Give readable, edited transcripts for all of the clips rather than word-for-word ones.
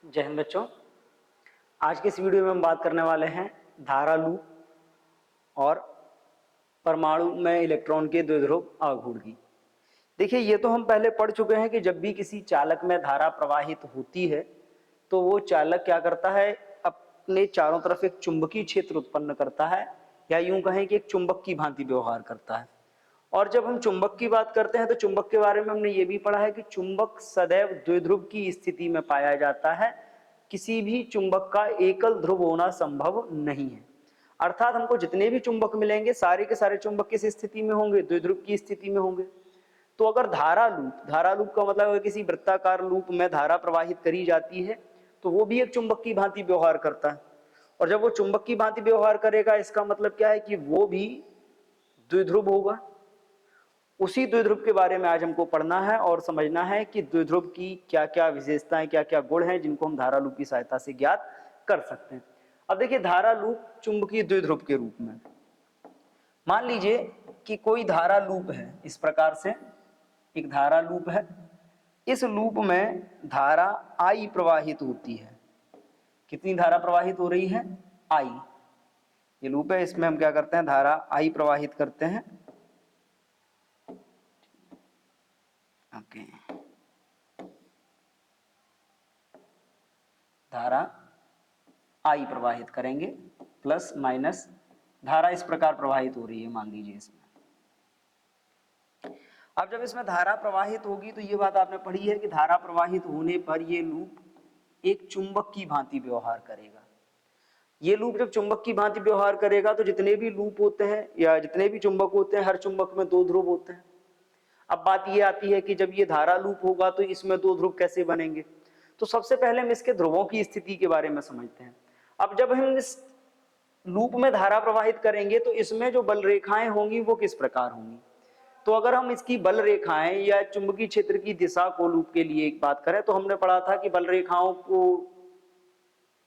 जय हिंद बच्चों। आज के इस वीडियो में हम बात करने वाले हैं धारा लूप और परमाणु में इलेक्ट्रॉन के द्विध्रुव आघूर्ण की। देखिए, ये तो हम पहले पढ़ चुके हैं कि जब भी किसी चालक में धारा प्रवाहित होती है तो वो चालक क्या करता है, अपने चारों तरफ एक चुंबकीय क्षेत्र उत्पन्न करता है, या यूं कहें कि एक चुंबक की भांति व्यवहार करता है। और जब हम चुंबक की बात करते हैं तो चुंबक के बारे में हमने ये भी पढ़ा है कि चुंबक सदैव द्विध्रुव की स्थिति में पाया जाता है। किसी भी चुंबक का एकल ध्रुव होना संभव नहीं है। अर्थात हमको जितने भी चुंबक मिलेंगे सारे के सारे चुंबक किस स्थिति में होंगे, द्विध्रुव की स्थिति में होंगे। तो अगर धारा लूप का मतलब है किसी वृत्ताकार लूप में धारा प्रवाहित करी जाती है तो वो भी एक चुंबक की भांति व्यवहार करता है। और जब वो चुंबक की भांति व्यवहार करेगा इसका मतलब क्या है कि वो भी द्विध्रुव होगा। उसी द्विध्रुव के बारे में आज हमको पढ़ना है और समझना है कि द्विध्रुव की क्या क्या विशेषताएं, क्या क्या गुण हैं जिनको हम धारा लूप की सहायता से ज्ञात कर सकते हैं। अब देखिए, धारा लूप चुंबकीय द्विध्रुव के रूप में, मान लीजिए कि कोई धारा लूप है, इस प्रकार से एक धारा लूप है। इस लूप में धारा आई प्रवाहित होती है। कितनी धारा प्रवाहित हो रही है? आई। ये लूप है, इसमें हम क्या करते हैं, धारा आई प्रवाहित करते हैं। ओके, धारा आई प्रवाहित करेंगे, प्लस माइनस धारा इस प्रकार प्रवाहित हो रही है, मान लीजिए इसमें। अब जब इसमें धारा प्रवाहित होगी तो ये बात आपने पढ़ी है कि धारा प्रवाहित होने पर ये लूप एक चुंबक की भांति व्यवहार करेगा। ये लूप जब चुंबक की भांति व्यवहार करेगा तो जितने भी लूप होते हैं या जितने भी चुंबक होते हैं, हर चुंबक में दो ध्रुव होते हैं। अब बात ये आती है कि जब ये धारा लूप होगा तो इसमें दो ध्रुव कैसे बनेंगे। तो सबसे पहले हम इसके ध्रुवों की स्थिति के बारे में समझते हैं। अब जब हम इस लूप में धारा प्रवाहित करेंगे तो इसमें जो बल रेखाएं होंगी वो किस प्रकार होंगी। तो अगर हम इसकी बल रेखाएं या चुंबकीय क्षेत्र की दिशा को लूप के लिए एक बात करें तो हमने पढ़ा था कि बल रेखाओं को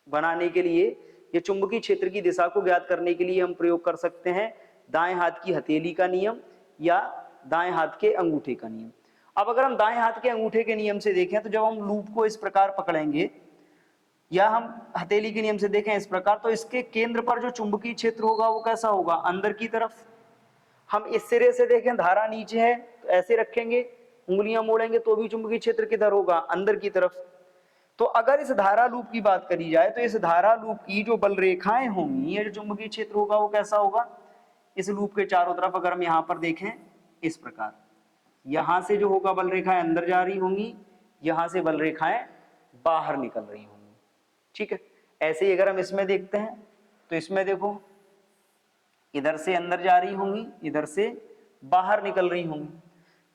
बनाने के लिए या चुंबकीय क्षेत्र की दिशा को ज्ञात करने के लिए हम प्रयोग कर सकते हैं दाएं हाथ की हथेली का नियम या दाएं हाथ के अंगूठे का नियम। अब अगर हम दाएं हाथ के अंगूठे के नियम से देखें तो जब हम लूप को इस प्रकार पकड़ेंगे या हम हथेली के नियम से देखें इस प्रकार, तो इसके केंद्र पर जो चुंबकीय क्षेत्र होगा वो कैसा होगा, अंदर की तरफ। हम इस सिरे से देखें, धारा नीचे है तो ऐसे रखेंगे, उंगलियां मोड़ेंगे तो भी चुंबकीय क्षेत्र किधर होगा, अंदर की तरफ। तो अगर इस धारा लूप की बात करी जाए तो इस धारा लूप की जो बल रेखाएं होंगी या जो चुंबकीय क्षेत्र होगा वो कैसा होगा, इस लूप के चारों तरफ अगर हम यहां पर देखें इस प्रकार, यहां से जो होगा बल रेखाएं अंदर जा रही होंगी, यहां से बल रेखाएं बाहर निकल रही होंगी। ठीक है, ऐसे ही अगर हम इसमें देखते हैं तो इसमें देखो, इधर से अंदर जा रही होंगी, इधर से बाहर निकल रही होंगी।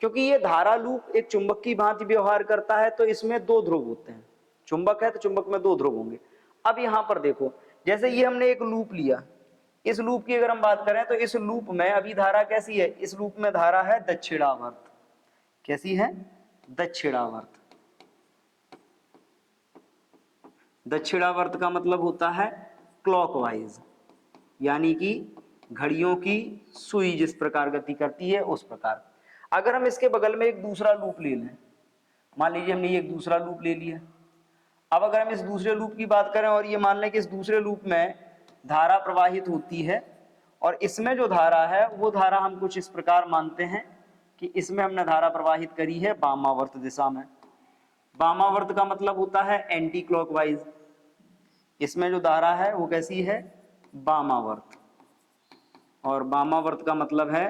क्योंकि ये धारा लूप एक चुंबक की भांति व्यवहार करता है तो इसमें दो ध्रुव होते हैं। चुंबक है तो चुंबक में दो ध्रुव होंगे। अब यहां पर देखो, जैसे ये हमने एक लूप लिया, इस लूप की अगर हम बात करें तो इस लूप में अभी धारा कैसी है, इस लूप में धारा है दक्षिणावर्त। कैसी है? दक्षिणावर्त। दक्षिणावर्त का मतलब होता है क्लॉकवाइज, यानी कि घड़ियों की सुई जिस प्रकार गति करती है उस प्रकार। अगर हम इसके बगल में एक दूसरा लूप ले लें, मान लीजिए हमने ये एक दूसरा लूप ले लिया। अब अगर हम इस दूसरे लूप की बात करें और ये मान लें कि इस दूसरे लूप में धारा प्रवाहित होती है और इसमें जो धारा है वो धारा हम कुछ इस प्रकार मानते हैं कि इसमें हमने धारा प्रवाहित करी है वामावर्त दिशा में। वामावर्त का मतलब होता है एंटी क्लॉकवाइज। इसमें जो धारा है वो कैसी है, वामावर्त, और वामावर्त का मतलब है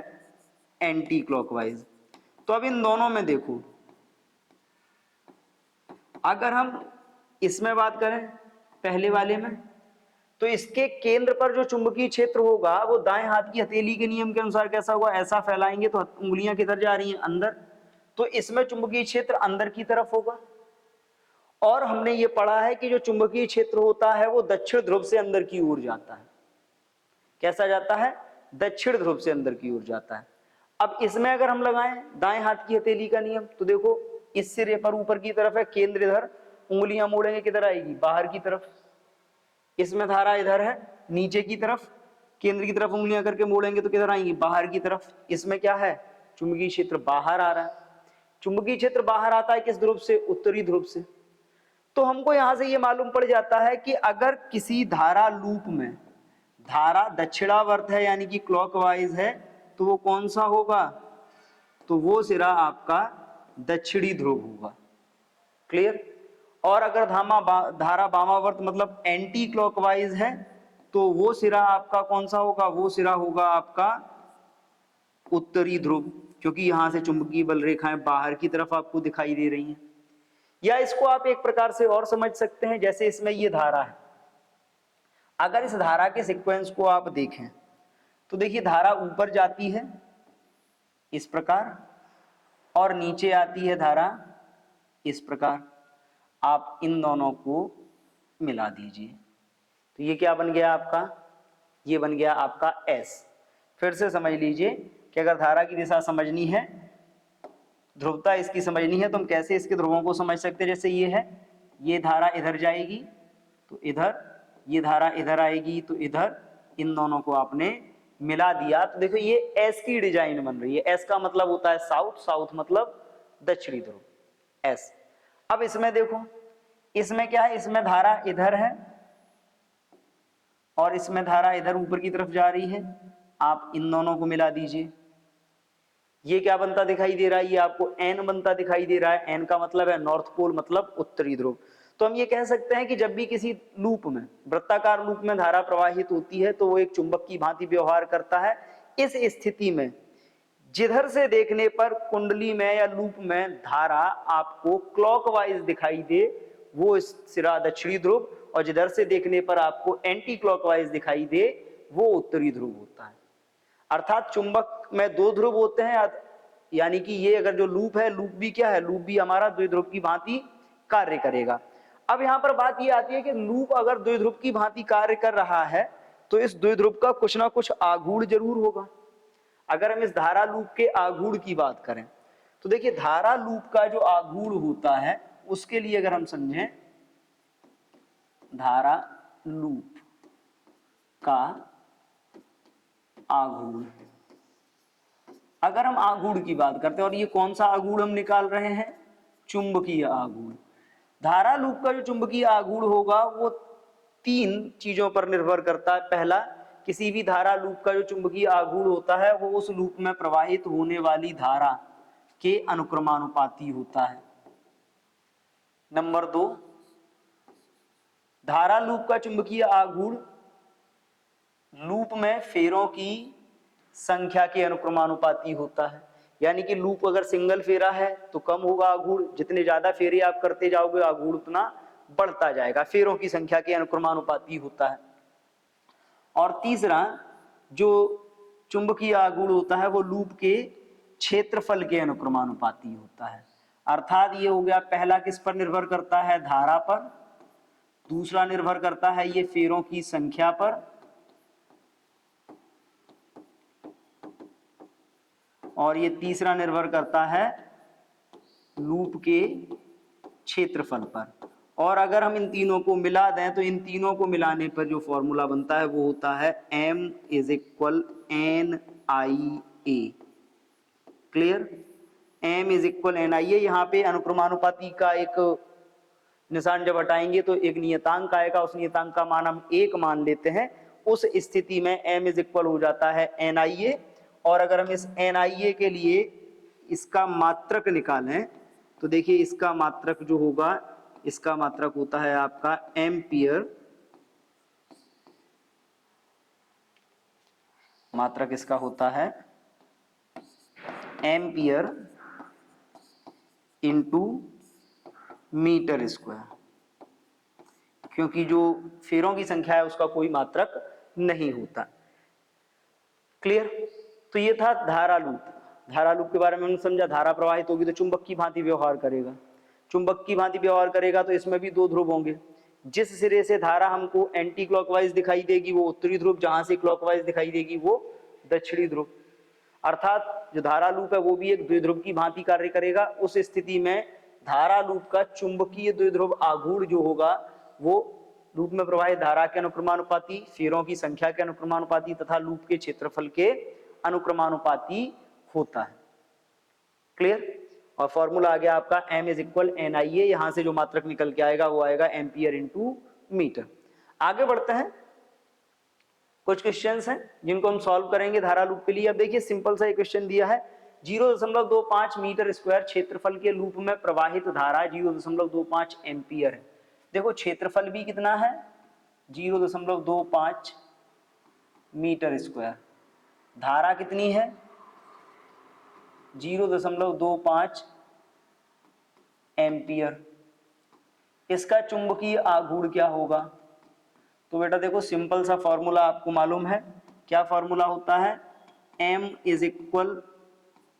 एंटी क्लॉकवाइज। तो अब इन दोनों में देखो, अगर हम इसमें बात करें पहले वाले में तो इसके केंद्र पर जो चुंबकीय क्षेत्र होगा वो दाएं हाथ की हथेली के नियम के अनुसार कैसा होगा, ऐसा फैलाएंगे तो उंगलियां किधर जा रही हैं, अंदर। तो इसमें चुंबकीय क्षेत्र अंदर की तरफ होगा। और हमने ये पढ़ा है कि जो चुंबकीय क्षेत्र होता है वो दक्षिण ध्रुव से अंदर की ओर जाता है। कैसा जाता है? दक्षिण ध्रुव से अंदर की ओर जाता है। अब इसमें अगर हम लगाएं दाएं हाथ की हथेली का नियम तो देखो, इस सिरे पर ऊपर की तरफ है, केंद्र इधर, उंगलियां मोड़ेंगे किधर आएगी, बाहर की तरफ। इसमें धारा इधर है नीचे की तरफ, केंद्र की तरफ उंगलियां करके मोड़ेंगे तो किधर आएंगी, बाहर की तरफ। इसमें क्या है, चुंबकीय क्षेत्र बाहर आ रहा है। चुंबकीय क्षेत्र बाहर आता है किस ध्रुव से, उत्तरी ध्रुव से। तो हमको यहां से ये मालूम पड़ जाता है कि अगर किसी धारा लूप में धारा दक्षिणावर्त है यानी कि क्लॉकवाइज है तो वो कौन सा होगा, तो वो सिरा आपका दक्षिणी ध्रुव होगा। क्लियर। और अगर धारा वामावर्त मतलब एंटी क्लॉकवाइज है तो वो सिरा आपका कौन सा होगा, वो सिरा होगा आपका उत्तरी ध्रुव, क्योंकि यहां से चुंबकीय बल रेखाएं बाहर की तरफ आपको दिखाई दे रही हैं। या इसको आप एक प्रकार से और समझ सकते हैं, जैसे इसमें ये धारा है, अगर इस धारा के सीक्वेंस को आप देखें तो देखिए धारा ऊपर जाती है इस प्रकार और नीचे आती है धारा इस प्रकार। आप इन दोनों को मिला दीजिए तो ये क्या बन गया आपका, ये बन गया आपका S। फिर से समझ लीजिए कि अगर धारा की दिशा समझनी है, ध्रुवता इसकी समझनी है, तो हम कैसे इसके ध्रुवों को समझ सकते हैं। जैसे ये है, ये धारा इधर जाएगी तो इधर, ये धारा इधर आएगी तो इधर, इन दोनों को आपने मिला दिया तो देखो ये एस की डिजाइन बन रही है। एस का मतलब होता है साउथ, साउथ मतलब दक्षिणी ध्रुव, एस। अब इसमें देखो, इसमें क्या है, इसमें धारा इधर है और इसमें धारा इधर ऊपर की तरफ जा रही है। आप इन दोनों को मिला दीजिए, ये क्या बनता दिखाई दे रहा है, ये आपको एन बनता दिखाई दे रहा है। एन का मतलब है नॉर्थ पोल मतलब उत्तरी ध्रुव। तो हम ये कह सकते हैं कि जब भी किसी लूप में, वृत्ताकार लूप में धारा प्रवाहित होती है तो वो एक चुंबक की भांति व्यवहार करता है। इस स्थिति में जिधर से देखने पर कुंडली में या लूप में धारा आपको क्लॉकवाइज दिखाई दे वो सिरा दक्षिणी ध्रुव, और जिधर से देखने पर आपको एंटी क्लॉकवाइज दिखाई दे वो उत्तरी ध्रुव होता है। अर्थात चुंबक में दो ध्रुव होते हैं, यानी कि ये अगर जो लूप है, लूप भी क्या है, लूप भी हमारा द्विध्रुव की भांति कार्य करेगा। अब यहां पर बात ये आती है कि लूप अगर द्विध्रुव की भांति कार्य कर रहा है तो इस द्विध्रुव का कुछ ना कुछ आघूर्ण जरूर होगा। अगर हम इस धारा लूप के आघूर्ण की बात करें तो देखिए धारा लूप का जो आघूर्ण होता है उसके लिए अगर हम समझें, धारा लूप का आघूर्ण, अगर हम आघूर्ण की बात करते हैं, और ये कौन सा आघूर्ण हम निकाल रहे हैं, चुंबकीय आघूर्ण। धारा लूप का जो चुंबकीय आघूर्ण होगा वो तीन चीजों पर निर्भर करता है। पहला, किसी भी धारा लूप का जो चुंबकीय आघूर्ण होता है वो उस लूप में प्रवाहित होने वाली धारा के अनुक्रमानुपाती होता है। नंबर 2, धारा लूप का चुंबकीय आघूर्ण लूप में फेरों की संख्या के अनुक्रमानुपाती होता है। यानी कि लूप अगर सिंगल फेरा है तो कम होगा आघूर्ण, जितने ज्यादा फेरे आप करते जाओगे आघूर्ण उतना बढ़ता जाएगा, फेरों की संख्या के अनुक्रमानुपाती होता है। और तीसरा जो चुंबकीय आघूर्ण होता है वो लूप के क्षेत्रफल के अनुक्रमानुपाती होता है। अर्थात ये हो गया, पहला किस पर निर्भर करता है, धारा पर, दूसरा निर्भर करता है ये फेरों की संख्या पर, और ये तीसरा निर्भर करता है लूप के क्षेत्रफल पर। और अगर हम इन तीनों को मिला दें तो इन तीनों को मिलाने पर जो फॉर्मूला बनता है वो होता है M = NIA। Clear, M = NIA। यहाँ पे अनुक्रमानुपाती का एक निशान जब हटाएंगे तो एक नियतांक आएगा, उस नियतांक का मान हम 1 मान लेते हैं। उस स्थिति में M = हो जाता है NIA। और अगर हम इस NIA के लिए इसका मात्रक निकालें तो देखिए इसका मात्रक जो होगा, इसका मात्रक होता है आपका एम्पियर। मात्रक इसका होता है एम्पियर इंटू मीटर स्क्वायर, क्योंकि जो फेरों की संख्या है उसका कोई मात्रक नहीं होता। क्लियर। तो ये था धारा लूप। धारा लूप के बारे में हमने समझा, धारा प्रवाहित होगी तो चुंबक की भांति व्यवहार करेगा। चुंबक की भांति व्यवहार करेगा तो इसमें भी दो ध्रुव होंगे। जिस सिरे से धारा हमको एंटी क्लॉकवाइज दिखाई देगी वो उत्तरी ध्रुव, जहां से क्लॉकवाइज दिखाई देगी वो दक्षिणी ध्रुव। अर्थात जो धारा लूप है वो भी एक द्विध्रुव की भांति कार्य करेगा। उस स्थिति में धारा लूप का चुंबकीय द्विध्रुव आघूर्ण जो होगा वो लूप में प्रवाहित धारा के अनुक्रमानुपाती, फेरों की संख्या के अनुक्रमानुपाती तथा लूप के क्षेत्रफल के अनुक्रमानुपाती होता है। क्लियर। और फॉर्मूला आ गया आपका m इज इक्वल NIA, यहां से जो मात्रक निकल के आएगा वो आएगा एम्पियर इंटू मीटर। आगे बढ़ते हैं, कुछ क्वेश्चंस हैं जिनको हम सॉल्व करेंगे धारा लूप के लिए। अब देखिए सिंपल सा एक क्वेश्चन दिया है, 0.25 मीटर स्क्वायर क्षेत्रफल के लूप में प्रवाहित धारा 0.25 एम्पियर है। देखो क्षेत्रफल भी कितना है 0.25 मीटर स्क्वायर, धारा कितनी है 0.25 एम्पियर, इसका चुंबकीय आघूर्ण क्या होगा? तो बेटा देखो सिंपल सा फॉर्मूला आपको मालूम है, क्या फॉर्मूला होता है, m is equal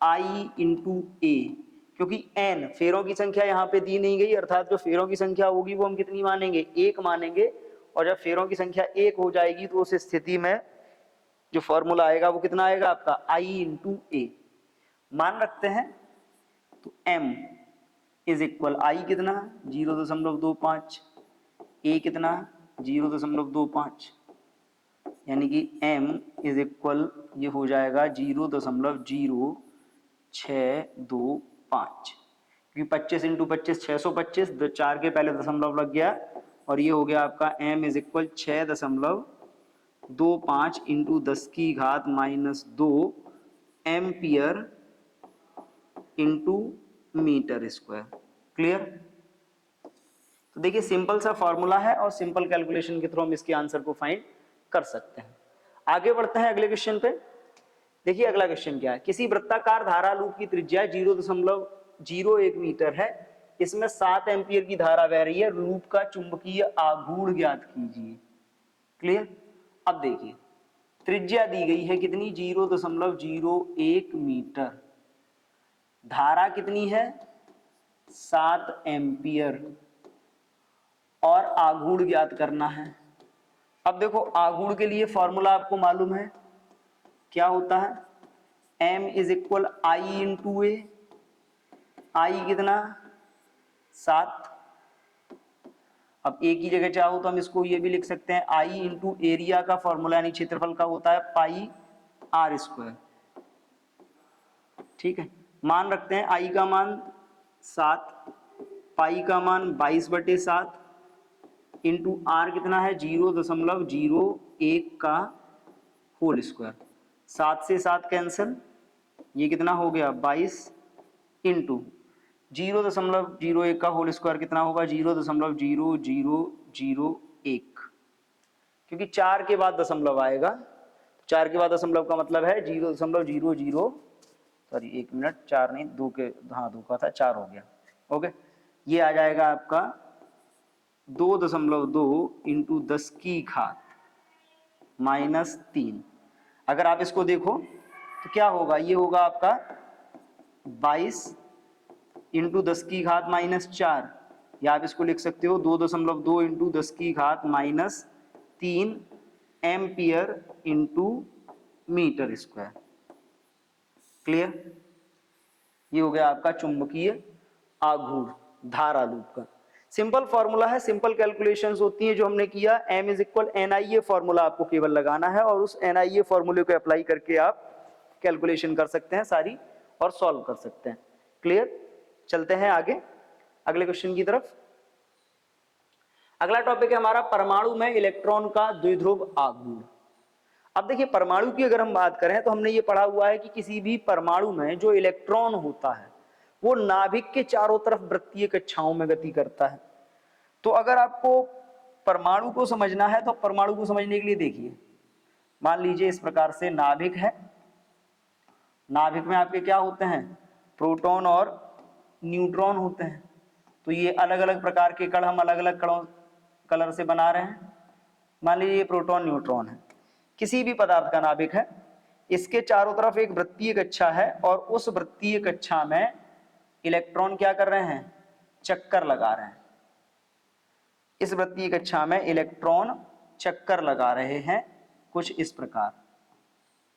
I into A, क्योंकि n फेरों की संख्या यहाँ पे दी नहीं गई, अर्थात जो फेरों की संख्या होगी वो हम कितनी मानेंगे, एक मानेंगे, और जब फेरों की संख्या एक हो जाएगी तो उस स्थिति में जो फॉर्मूला आएगा वो कितना आएगा आपका i इंटू ए मान रखते हैं। तो m इज इक्वल आई कितना 0.25, ए कितना 0.25, यानी कि m इज इक्वल ये हो जाएगा 0.0625, क्योंकि 25 इंटू 25 625, 4 के पहले दशमलव लग गया, और ये हो गया आपका m is equal 6.25 into 10⁻⁻² ampere into metre square. Clear? तो देखिए सिंपल सा फॉर्मूला है और सिंपल कैलकुलेशन के थ्रू हम इसके आंसर को फाइंड कर सकते हैं। आगे बढ़ते हैं अगले क्वेश्चन पे। देखिए अगला क्वेश्चन क्या है, किसी वृत्ताकार धारा लूप की त्रिज्या 0.01 मीटर है, इसमें 7 एम्पियर की धारा बह रही है, लूप का चुंबकीय आघूर्ण ज्ञात कीजिए। क्लियर? अब देखिए त्रिज्या दी गई है कितनी 0.01 मीटर, धारा कितनी है 7 एम्पियर, और आघूर्ण ज्ञात करना है। अब देखो आघूर्ण के लिए फॉर्मूला आपको मालूम है, क्या होता है, m is equal I into A, I कितना 7, अब ए की जगह चाहो तो हम इसको ये भी लिख सकते हैं आई इंटू एरिया का फॉर्मूला यानी क्षेत्रफल का होता है पाई आर स्क्वायर। ठीक है, मान रखते हैं आई का मान 7, पाई का मान 22/7 इंटू आर कितना है 0.01 का होल स्क्वायर, 7 से 7 कैंसिल, ये कितना हो गया 22 इंटू 0.01 का होल स्क्वायर कितना होगा 0.0001, क्योंकि 4 के बाद दशमलव आएगा, 4 के बाद दशमलव का मतलब है 0.00, सॉरी 1 मिनट, 4 नहीं 2 के, हाँ 2 का था 4 हो गया। ओके, ये आ जाएगा आपका 2.2 इंटू 10⁻³ अगर आप इसको देखो तो क्या होगा, ये होगा आपका 22 इंटू 10⁻⁻4, या आप इसको लिख सकते हो 2.2 into 10⁻³ ampere into metre square. Clear? ये हो गया आपका चुंबकीय आघूर्ण धारा लूप का। सिंपल फॉर्मूला है, सिंपल कैलकुलेशंस होती हैं जो हमने किया, m is equal NIA formula आपको केवल लगाना है, और उस NIA फॉर्मूले को अप्लाई करके आप कैलकुलेशन कर सकते हैं सारी और सॉल्व कर सकते हैं। क्लियर? चलते हैं आगे अगले क्वेश्चन की तरफ। अगला टॉपिक है हमारा परमाणु में इलेक्ट्रॉन का द्विध्रुव आघूर्ण। अब देखिए परमाणु की अगर हम बात करें तो हमने ये पढ़ा हुआ है कि किसी भी परमाणु में जो इलेक्ट्रॉन होता है वो नाभिक के चारों तरफ वृत्तीय कक्षाओं में गति करता है। तो अगर आपको परमाणु को समझना है तो परमाणु को समझने के लिए देखिए, मान लीजिए इस प्रकार से नाभिक है, नाभिक में आपके क्या होते हैं, प्रोटॉन और न्यूट्रॉन होते हैं। तो ये अलग अलग प्रकार के कण हम अलग अलग कलर से बना रहे हैं। मान लीजिए ये प्रोटॉन न्यूट्रॉन है, किसी भी पदार्थ का नाभिक है, इसके चारों तरफ एक वृत्तीय कक्षा है और उस वृत्तीय कक्षा में इलेक्ट्रॉन क्या कर रहे हैं, चक्कर लगा रहे हैं। इस वृत्तीय कक्षा में इलेक्ट्रॉन चक्कर लगा रहे हैं कुछ इस प्रकार,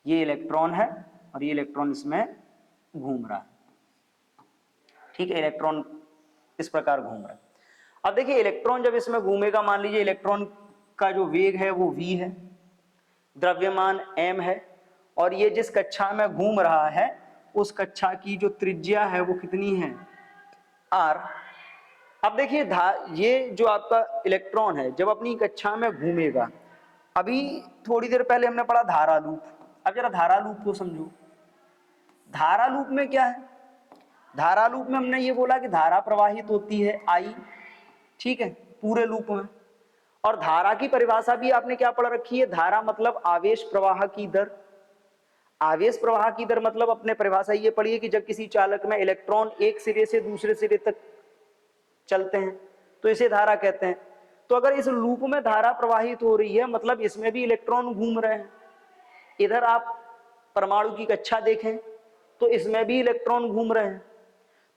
ये इलेक्ट्रॉन है और ये इलेक्ट्रॉन इसमें घूम रहा है। ठीक है, इलेक्ट्रॉन इस प्रकार घूम रहा है। अब देखिए इलेक्ट्रॉन जब इसमें घूमेगा, मान लीजिए इलेक्ट्रॉन का जो वेग है वो v है, द्रव्यमान m है, और ये जिस कक्षा में घूम रहा है उस कक्षा की जो त्रिज्या है वो कितनी है, r। अब देखिए ये जो आपका इलेक्ट्रॉन है जब अपनी कक्षा में घूमेगा, अभी थोड़ी देर पहले हमने पढ़ा धारा लूप, अब जरा धारा लूप को समझो। धारा लूप में क्या है, धारा लूप में हमने ये बोला कि धारा प्रवाहित होती है I, ठीक है, पूरे लूप में। और धारा की परिभाषा भी आपने क्या पढ़ रखी है, धारा मतलब आवेश प्रवाह की दर। आवेश प्रवाह की दर मतलब अपने परिभाषा ये पढ़ी है कि जब किसी चालक में इलेक्ट्रॉन एक सिरे से दूसरे सिरे तक चलते हैं तो इसे धारा कहते हैं। तो अगर इस लूप में धारा प्रवाहित हो रही है मतलब इसमें भी इलेक्ट्रॉन घूम रहे हैं। इधर आप परमाणु की कक्षा देखें तो इसमें भी इलेक्ट्रॉन घूम रहे हैं।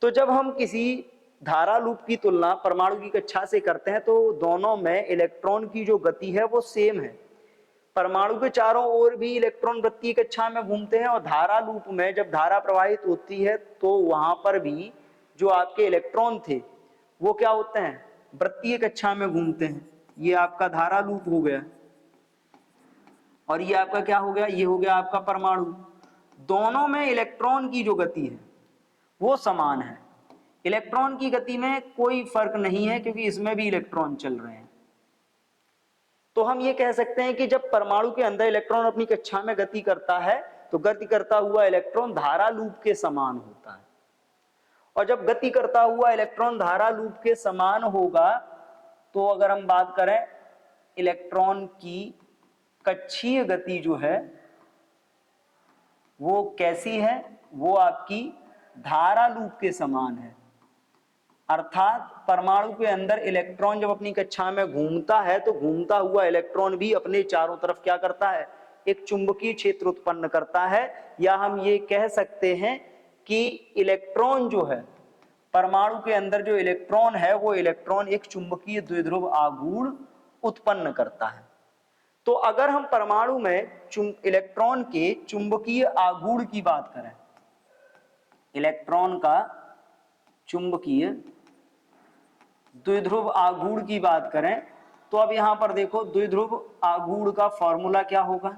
तो जब हम किसी धारा लूप की तुलना परमाणु की कक्षा से करते हैं तो दोनों में इलेक्ट्रॉन की जो गति है वो सेम है। परमाणु के चारों ओर भी इलेक्ट्रॉन वृत्तीय कक्षा में घूमते हैं और धारा लूप में जब धारा प्रवाहित होती है तो वहां पर भी जो आपके इलेक्ट्रॉन थे वो क्या होते हैं, वृत्तीय कक्षा में घूमते हैं। ये आपका धारा लूप हो गया और ये आपका क्या हो गया, ये हो गया आपका परमाणु। दोनों में इलेक्ट्रॉन की जो गति है वो समान है। इलेक्ट्रॉन की गति में कोई फर्क नहीं है क्योंकि इसमें भी इलेक्ट्रॉन चल रहे हैं। तो हम ये कह सकते हैं कि जब परमाणु के अंदर इलेक्ट्रॉन अपनी कक्षा में गति करता है तो गति करता हुआ इलेक्ट्रॉन धारा लूप के समान होता है। और जब गति करता हुआ इलेक्ट्रॉन धारा लूप के समान होगा तो अगर हम बात करें इलेक्ट्रॉन की कक्षीय गति जो है वो कैसी है, वो आपकी धारा लूप के समान है। अर्थात परमाणु के अंदर इलेक्ट्रॉन जब अपनी कक्षा में घूमता है तो घूमता हुआ इलेक्ट्रॉन भी अपने चारों तरफ क्या करता है, एक चुंबकीय क्षेत्र उत्पन्न करता है। या हम ये कह सकते हैं कि इलेक्ट्रॉन जो है, परमाणु के अंदर जो इलेक्ट्रॉन है वो इलेक्ट्रॉन एक चुंबकीय द्विध्रुव आघूर्ण उत्पन्न करता है। तो अगर हम परमाणु में इलेक्ट्रॉन के चुंबकीय आघूर्ण की बात करें, इलेक्ट्रॉन का चुंबकीय द्विध्रुव आघूर्ण की बात करें तो अब यहां पर देखो द्विध्रुव आघूर्ण का फॉर्मूला क्या होगा।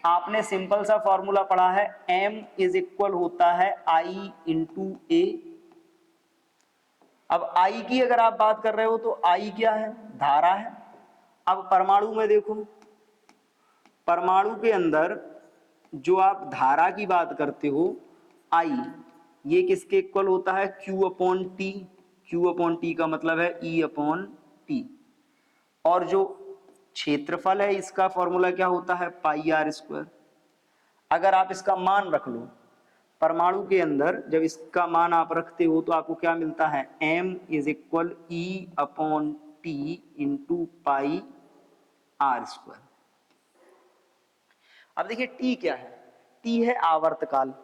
आपने सिंपल सा फॉर्मूला पढ़ा है, m इज इक्वल होता है I इंटू ए। अब I की अगर आप बात कर रहे हो तो I क्या है, धारा है। अब परमाणु में देखो, परमाणु के अंदर जो आप धारा की बात करते हो I, ये किसके इक्वल होता है, Q upon T. Q upon T का मतलब है E अपॉन टी। और जो क्षेत्रफल है इसका फॉर्मूला क्या होता है, पाई आर स्क्वायर। अगर आप इसका मान रख लो, परमाणु के अंदर जब इसका मान आप रखते हो तो आपको क्या मिलता है, m is equal E upon t into pi are square. अब देखिए t क्या है, t है आवर्तकाल।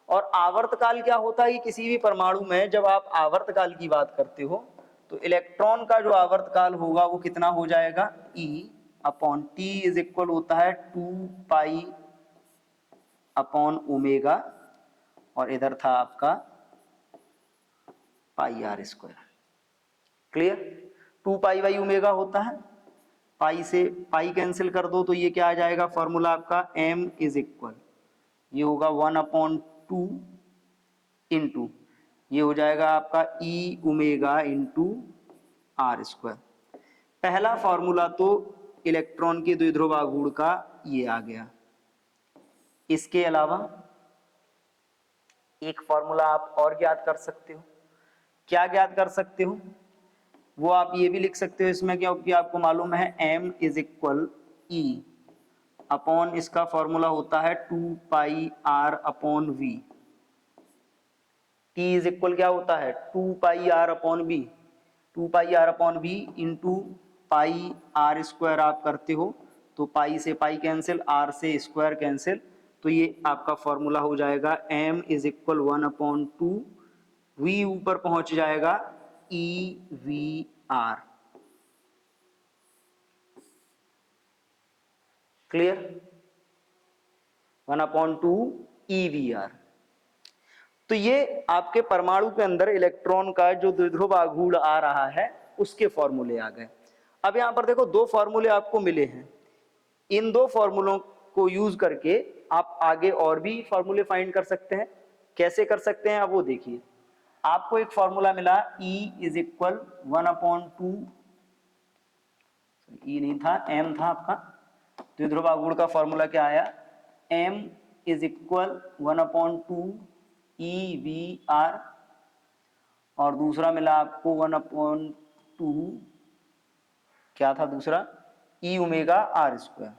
और आवर्तकाल क्या होता है कि किसी भी परमाणु में जब आप आवर्तकाल की बात करते हो तो इलेक्ट्रॉन का जो आवर्तकाल होगा वो कितना हो जाएगा, E upon T is equal होता है 2 पाई अपॉन ओमेगा और इधर था आपका pi are square. Clear, 2 pi by omega होता है, पाई से पाई कैंसिल कर दो तो ये क्या आ जाएगा फॉर्मूला आपका, m इज इक्वल, ये होगा 1 अपॉन 2 इंटू ये हो जाएगा आपका e omega into are square. पहला फॉर्मूला तो इलेक्ट्रॉन के द्विध्रुव आघूर्ण का ये आ गया। इसके अलावा एक फॉर्मूला आप और ज्ञात कर सकते हो। क्या ज्ञात कर सकते हो, वो आप ये भी लिख सकते हो इसमें, क्योंकि आपको मालूम है m is equal E upon इसका फॉर्मूला होता है 2 pi R upon V. t is equal क्या होता है, 2 pi R upon B. 2 pi R upon B into pi are square आप करते हो तो पाई से पाई कैंसिल, आर से स्क्वायर कैंसिल, तो ये आपका फॉर्मूला हो जाएगा m is equal 1 upon 2, v ऊपर पहुंच जाएगा E we R. Clear, 1 upon 2 e we r. तो ये आपके परमाणु के अंदर इलेक्ट्रॉन का जो द्विध्रुव आघूर्ण आ रहा है उसके फॉर्मूले आ गए। अब यहां पर देखो दो फॉर्मूले आपको मिले हैं, इन दो फॉर्मूलों को यूज करके आप आगे और भी फॉर्मूले फाइंड कर सकते हैं। कैसे कर सकते हैं अब वो देखिए। आपको एक फॉर्मूला मिला E इज इक्वल 1/2, E नहीं था M था आपका, द्विध्रुव आघूर्ण का फॉर्मूला क्या आया, M इज इक्वल 1/2 EVR, और दूसरा मिला आपको 1/2 क्या था दूसरा, E omega R square,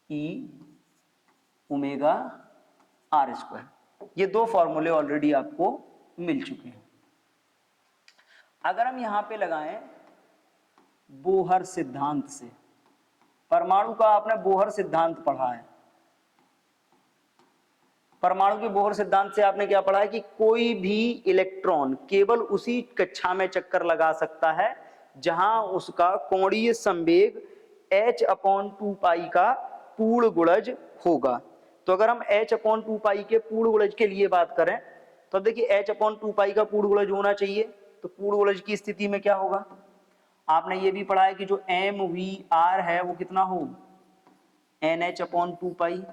E omega R square. ये दो फॉर्मूले ऑलरेडी आपको मिल चुके हैं। अगर हम यहां पे लगाएं बोहर सिद्धांत से, परमाणु का आपने बोहर सिद्धांत पढ़ा है, परमाणु के बोहर सिद्धांत से आपने क्या पढ़ा है कि कोई भी इलेक्ट्रॉन केवल उसी कक्षा में चक्कर लगा सकता है जहां उसका कोणीय संवेग h/2 पाई का पूर्ण गुणज होगा। तो अगर हम h/2 पाई के पूर्ण गुणज के लिए बात करें तो अब देखिए h/2 पाई का पूर्ण गुणज होना चाहिए, तो पूर्ण गुणज की स्थिति में क्या होगा, आपने ये भी पढ़ा है कि जो MVR है वो कितना हो, NH/2 पाई।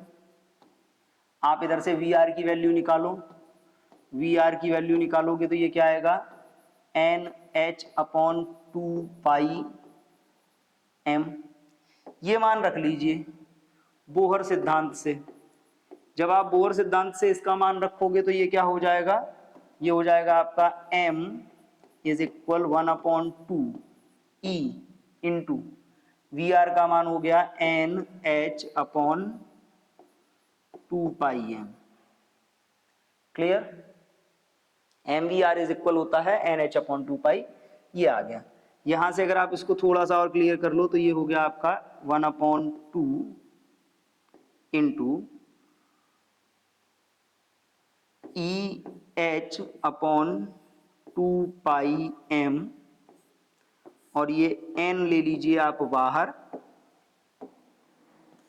आप इधर से VR की वैल्यू निकालो, VR की वैल्यू निकालोगे तो ये क्या आएगा, NH/2 पाई M। ये मान रख लीजिए बोहर सिद्धांत से। जब आप बोहर सिद्धांत से इसका मान रखोगे तो ये क्या हो जाएगा, ये हो जाएगा आपका M is equal 1/2 E into VR का मान हो गया NH/2 pi M। Clear, MVR is equal होता है NH/2 पाई, ये आ गया। यहां से अगर आप इसको थोड़ा सा और क्लियर कर लो तो ये हो गया आपका 1/2 इंटू EH/2 पाई M, और ये N ले लीजिए आप बाहर,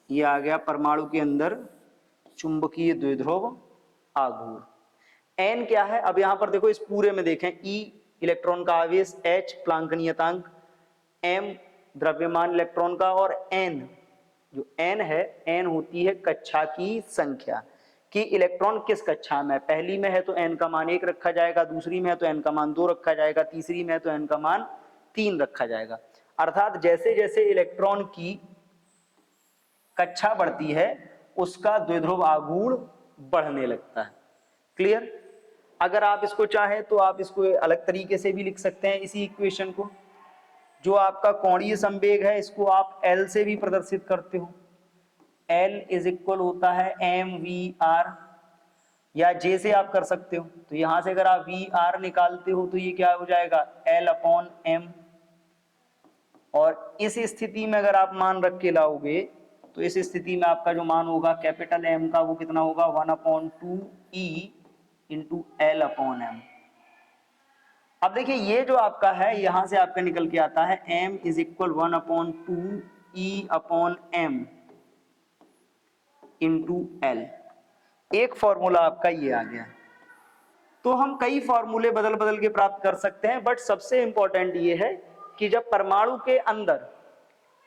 ये आ गया परमाणु के अंदर चुंबकीय द्विध्रुव आघूर्ण। N क्या है, अब यहां पर देखो इस पूरे में देखें, E इलेक्ट्रॉन का आवेश, H प्लांक नियतांक, M द्रव्यमान इलेक्ट्रॉन का, और N जो N है, N होती है कक्षा की संख्या कि इलेक्ट्रॉन किस कक्षा में, पहली में है तो N का मान 1 रखा जाएगा, दूसरी में है तो N का मान 2 रखा जाएगा, तीसरी में है तो N का मान 3 रखा जाएगा। अर्थात जैसे जैसे इलेक्ट्रॉन की कक्षा बढ़ती है उसका द्विध्रुव आघूर्ण बढ़ने लगता है। क्लियर, अगर आप इसको चाहें तो आप इसको अलग तरीके से भी लिख सकते हैं, इसी इक्वेशन को, जो आपका कोणीय संवेग है इसको आप L से भी प्रदर्शित करते हो, L इज इक्वल होता है MVR, या J से आप कर सकते हो। तो यहां से अगर आप VR निकालते हो तो ये क्या हो जाएगा, L/M, और इस स्थिति में अगर आप मान रख के लाओगे तो इस स्थिति में आपका जो मान होगा कैपिटल M का वो कितना होगा, 1/2 E इंटू L/M। अब देखिए ये जो आपका है यहां से आपका निकल के आता है M is equal 1/2 E/M into L। एक फॉर्मूला आपका ये आ गया। तो हम कई फॉर्मूले बदल बदल के प्राप्त कर सकते हैं, बट सबसे इंपॉर्टेंट ये है कि जब परमाणु के अंदर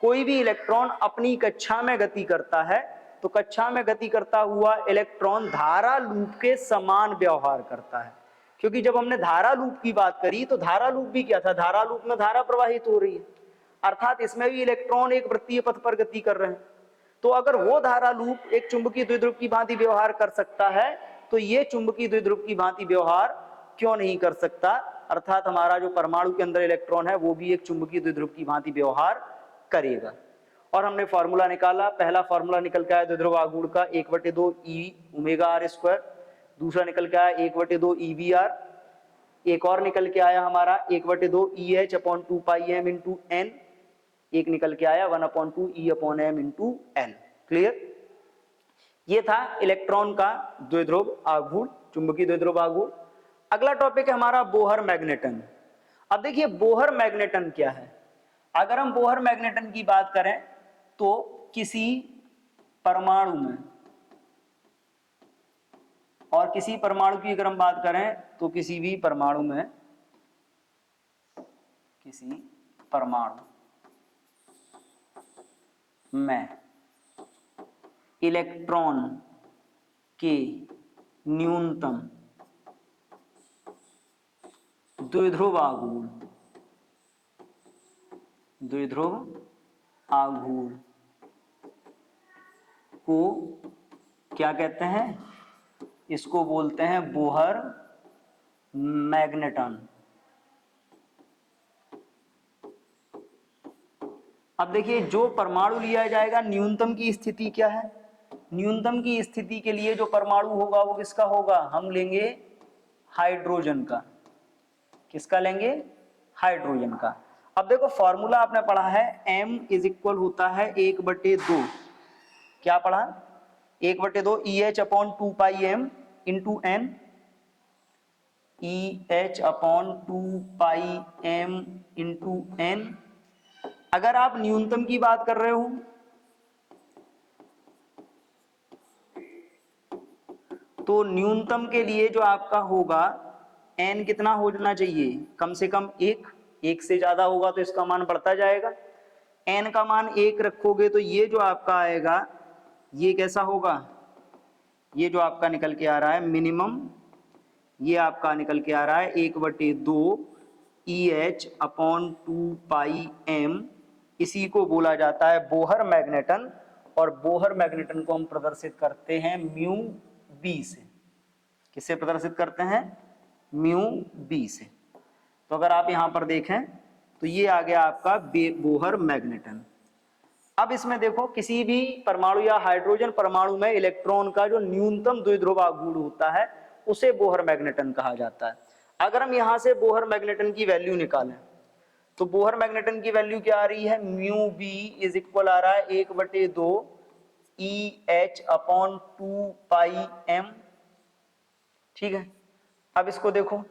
कोई भी इलेक्ट्रॉन अपनी कक्षा में गति करता है तो कक्षा में गति करता हुआ इलेक्ट्रॉन धारा लूप के समान व्यवहार करता है। क्योंकि जब हमने धारा लूप की बात करी तो धारा लूप भी क्या था, धारा लूप में धारा प्रवाहित हो रही है, अर्थात इसमें भी इलेक्ट्रॉन एक वृत्तीय पथ पर गति कर रहे हैं। तो अगर वो धारा लूप एक चुंबकीय द्विध्रुव की भांति व्यवहार कर सकता है तो ये चुंबकीय द्विध्रुव की भांति व्यवहार क्यों नहीं कर सकता, अर्थात हमारा जो परमाणु के अंदर इलेक्ट्रॉन है वो भी एक चुंबकीय द्विध्रुव की भांति व्यवहार करेगा। और हमने फॉर्मूला निकाला, पहला फॉर्मूला निकल के आया द्विध्रुव आघूर्ण का 1/2 E ओमेगा R स्क्वायर, दूसरा निकल के आया 1/2 EVR, एक और निकल के आया हमारा 1/2 EH/2 पाई M इंटू N, एक निकल के आया 1/2 E/M इंटू L। क्लियर, ये था इलेक्ट्रॉन का द्विध्रुव आघूर्ण, चुंबकीय द्विध्रुव आघूर्ण। अगला टॉपिक है हमारा बोहर मैग्नेटन। अब देखिए बोहर मैग्नेटन क्या है, अगर हम बोहर मैग्नेटन की बात करें तो किसी परमाणु में, और किसी परमाणु की अगर हम बात करें तो किसी भी परमाणु में, किसी परमाणु में इलेक्ट्रॉन के न्यूनतम द्विध्रुव आघूर्ण, द्विध्रुव आघूर्ण को क्या कहते हैं? इसको बोलते हैं बोहर मैग्नेटन। अब देखिए, जो परमाणु लिया जाएगा, न्यूनतम की स्थिति क्या है? न्यूनतम की स्थिति के लिए जो परमाणु होगा वो किसका होगा? हम लेंगे हाइड्रोजन का। किसका लेंगे? हाइड्रोजन का। अब देखो, फॉर्मूला आपने पढ़ा है m इज इक्वल होता है 1/2। क्या पढ़ा? 1/2 EH upon 2πm into n, EH upon 2πm into n। अगर आप न्यूनतम की बात कर रहे हो तो न्यूनतम के लिए जो आपका होगा n कितना होना चाहिए? कम से कम 1 से ज्यादा होगा तो इसका मान बढ़ता जाएगा। n का मान 1 रखोगे तो ये जो आपका आएगा ये कैसा होगा? ये जो आपका निकल के आ रहा है मिनिमम, ये आपका निकल के आ रहा है 1/2 EH अपॉन 2πm। इसी को बोला जाता है बोहर मैग्नेटन, और बोहर मैग्नेटन को हम प्रदर्शित करते हैं म्यू बी से। किससे प्रदर्शित करते हैं? म्यू बी से। तो अगर आप यहां पर देखें तो ये आ गया आपका बोहर मैग्नेटन। अब इसमें देखो, किसी भी परमाणु या हाइड्रोजन परमाणु में इलेक्ट्रॉन का जो न्यूनतम द्विध्रुव आघूर्ण होता है उसे बोहर मैग्नेटन कहा जाता है। अगर हम यहां से बोहर मैग्नेटन की वैल्यू निकालें तो बोहर मैग्नेटन की वैल्यू क्या आ रही है? म्यू बी इज इक्वल आ रहा है 1/2 EH अपॉन 2πm। ठीक है, अब इसको देखो,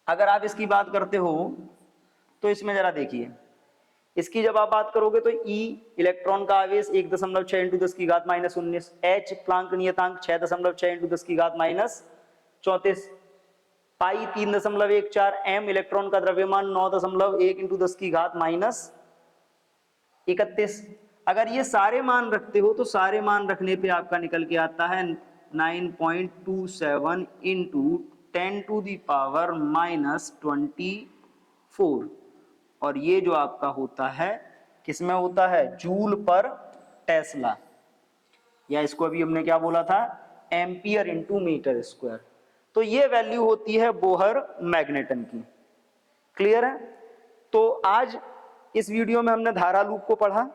अगर आप इसकी बात करते हो तो इसमें जरा देखिए, इसकी जब आप बात करोगे तो E इलेक्ट्रॉन का आवेश 1.6 × 10⁻⁻⁹, H प्लांक नियतांक 6.6 × 10⁻⁻34, पाई 3.14, M इलेक्ट्रॉन का द्रव्यमान 9.1 × 10⁻31। अगर ये सारे मान रखते हो तो सारे मान रखने पे आपका निकल के आता है 9.27 × 10⁻⁻24, और ये जो आपका होता है किसमें होता है? जूल पर टेस्ला, या इसको अभी हमने क्या बोला था? Ampere into metre square. तो ये वैल्यू होती है बोहर मैग्नेटन की। क्लियर है? तो आज इस वीडियो में हमने धारा लूप को पढ़ा,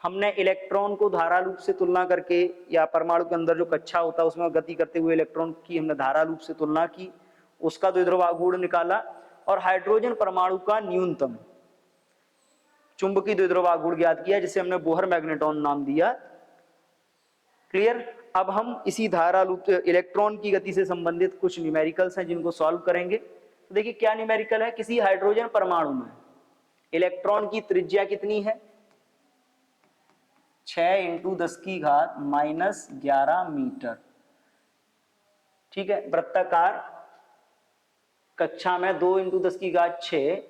हमने इलेक्ट्रॉन को धारा लूप से तुलना करके, या परमाणु के अंदर जो कक्षा होता है उसमें गति करते हुए इलेक्ट्रॉन की हमने धारा लूप से तुलना की, उसका द्विध्रुव आघूर्ण निकाला, और हाइड्रोजन परमाणु का न्यूनतम चुंबकीय द्विध्रुव आघूर्ण ज्ञात किया, जिसे हमने बोहर मैग्नेटॉन नाम दिया। क्लियर? अब हम इसी धारा लूप इलेक्ट्रॉन की गति से संबंधित कुछ न्यूमेरिकल्स हैं जिनको सॉल्व करेंगे। तो देखिए क्या न्यूमेरिकल है। किसी हाइड्रोजन परमाणु में इलेक्ट्रॉन की त्रिज्या कितनी है? 6 × 10⁻⁻11 मीटर। ठीक है, वृत्ताकार कक्षा में 2 × 10⁻6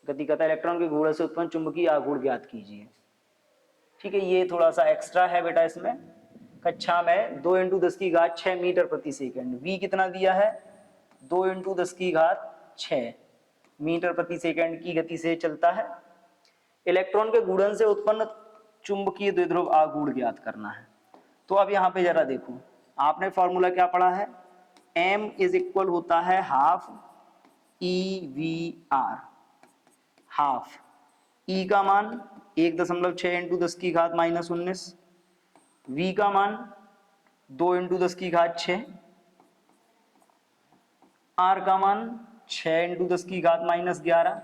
गति करता इलेक्ट्रॉन के घूर्णन से उत्पन्न चुंबकीय आघूर्ण ज्ञात कीजिए। ठीक है, ये थोड़ा सा एक्स्ट्रा है बेटा। इसमें कक्षा में 2 × 10⁻6 मीटर प्रति सेकंड, v कितना दिया है? 2 × 10⁻6 मीटर प्रति सेकंड की गति से चलता है। इलेक्ट्रॉन के घूर्णन से उत्पन्न चुंबकीय द्विध्रुव आघूर्ण ज्ञात करना है। तो अब यहाँ पे जरा देखो, आपने फॉर्मूला क्या पढ़ा है? m इज इक्वल होता है हाफ EVR। हाफ E का मान 1.6 × 10⁻⁻19, V का मान 2 × 10⁻6, R का मान 6 × 10⁻11।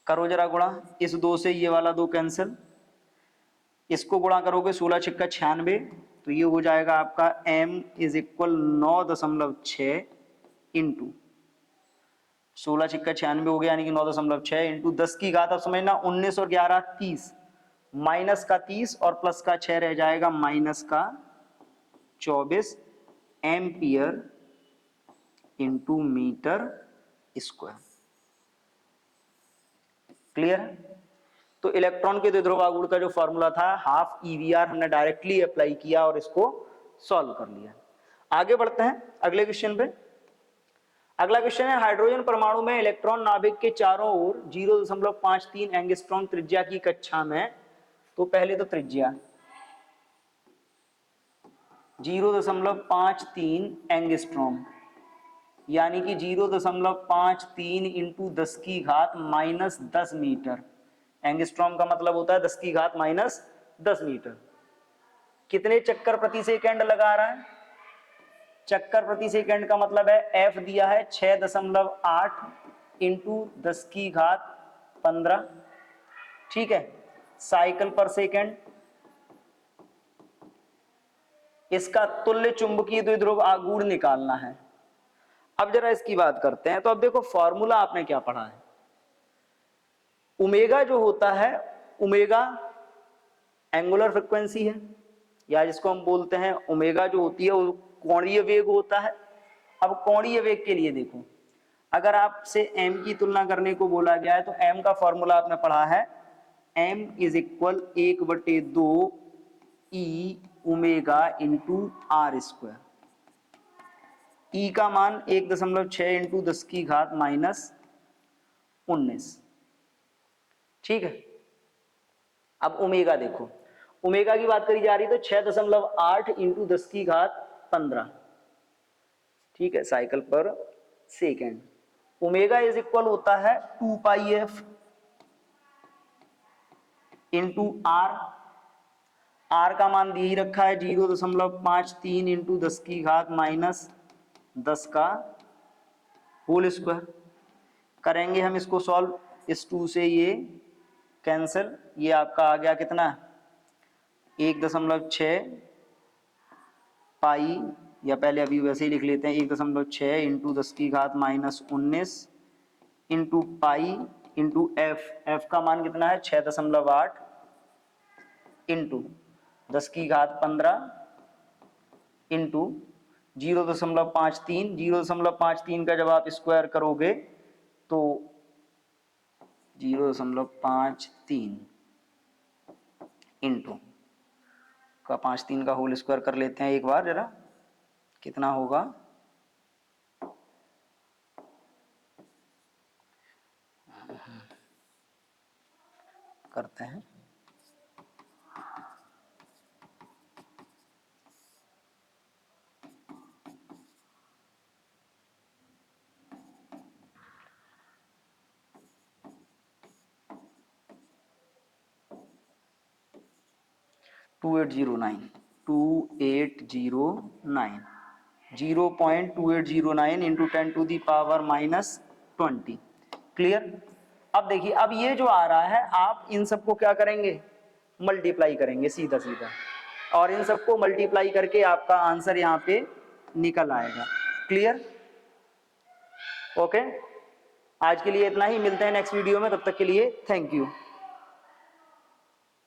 करो जरा गुणा, इस 2 से ये वाला 2 कैंसिल, इसको गुणा करोगे 16 × 6 = 96, तो ये हो जाएगा आपका m इज इक्वल 9.6 इंटू 16 × 6 = 96 हो गया, यानी कि 9.6 इंटू 10 की घात, अब समझना 19 और 11 30, माइनस का 30 और प्लस का 6 रह जाएगा माइनस का 24 ampere into metre square. Clear? तो इलेक्ट्रॉन के द्विध्रुव आघूर्ण का जो फॉर्मूला था हाफ EVR हमने डायरेक्टली अप्लाई किया और इसको सॉल्व कर लिया। आगे बढ़ते हैं अगले क्वेश्चन पे। अगला क्वेश्चन है हाइड्रोजन परमाणु में इलेक्ट्रॉन नाभिक के चारों ओर 0.53 एंगस्ट्रॉम त्रिज्या की कक्षा में, तो पहले तो त्रिज्या 0.53 एंगस्ट्रॉम यानी कि 0.53 इंटू 10 की घात -10 मीटर। एंगस्ट्रॉम का मतलब होता है 10 की घात -10 मीटर। कितने चक्कर प्रति सेकंड लगा रहा है? चक्कर प्रति सेकंड का मतलब है F दिया है 6.8 इंटू 10 की घात 15, ठीक है, साइकिल पर सेकंड। इसका तुल्य चुंबकीय द्विध्रुव आघूर्ण निकालना है। अब जरा इसकी बात करते हैं। तो अब देखो फॉर्मूला आपने क्या पढ़ा है, ओमेगा जो होता है, ओमेगा एंगुलर फ्रिक्वेंसी है, या जिसको हम बोलते हैं ओमेगा जो होती है वो कोणीय वेग होता है। अब कोणीय वेग के लिए देखो, अगर आपसे m की तुलना करने को बोला गया है तो m का फॉर्मूला आपने पढ़ा है, m is equal 1/2 e omega into are square. E का मान 1.6 इंटू 10 की घात -19, ठीक है। अब ओमेगा देखो, ओमेगा की बात करी जा रही तो 6.8 इंटू 10 की घात 15, ठीक है, साइकिल पर सेकेंड। ओमेगा इज इक्वल होता है 2πf इंटू आर। आर का मान दे ही रखा है 0.53 इंटू 10 की घात -10 का होल स्क्वायर। करेंगे हम इसको सॉल्व, इस 2 से ये कैंसिल, ये आपका आ गया कितना 1.6 पाई, या पहले अभी वैसे ही लिख लेते हैं 1.6 इंटू 10 की घात -19 इंटू पाई इंटू एफ का मान कितना है 6.8 इंटू 10 की घात 15 इंटू 0.53 का जब आप स्क्वायर करोगे तो 0.53 इंटू का 53 का होल स्क्वायर कर लेते हैं एक बार जरा, कितना होगा करते हैं। To 0.2809 into 10⁻⁻20। क्लियर। अब देखिए, अब ये जो आ रहा है आप इन सबको क्या करेंगे, मल्टीप्लाई करेंगे सीधा सीधा, और इन सबको मल्टीप्लाई करके आपका आंसर यहाँ पे निकल आएगा। Clear, okay. आज के लिए इतना ही, मिलते हैं नेक्स्ट वीडियो में, तब तक के लिए थैंक यू।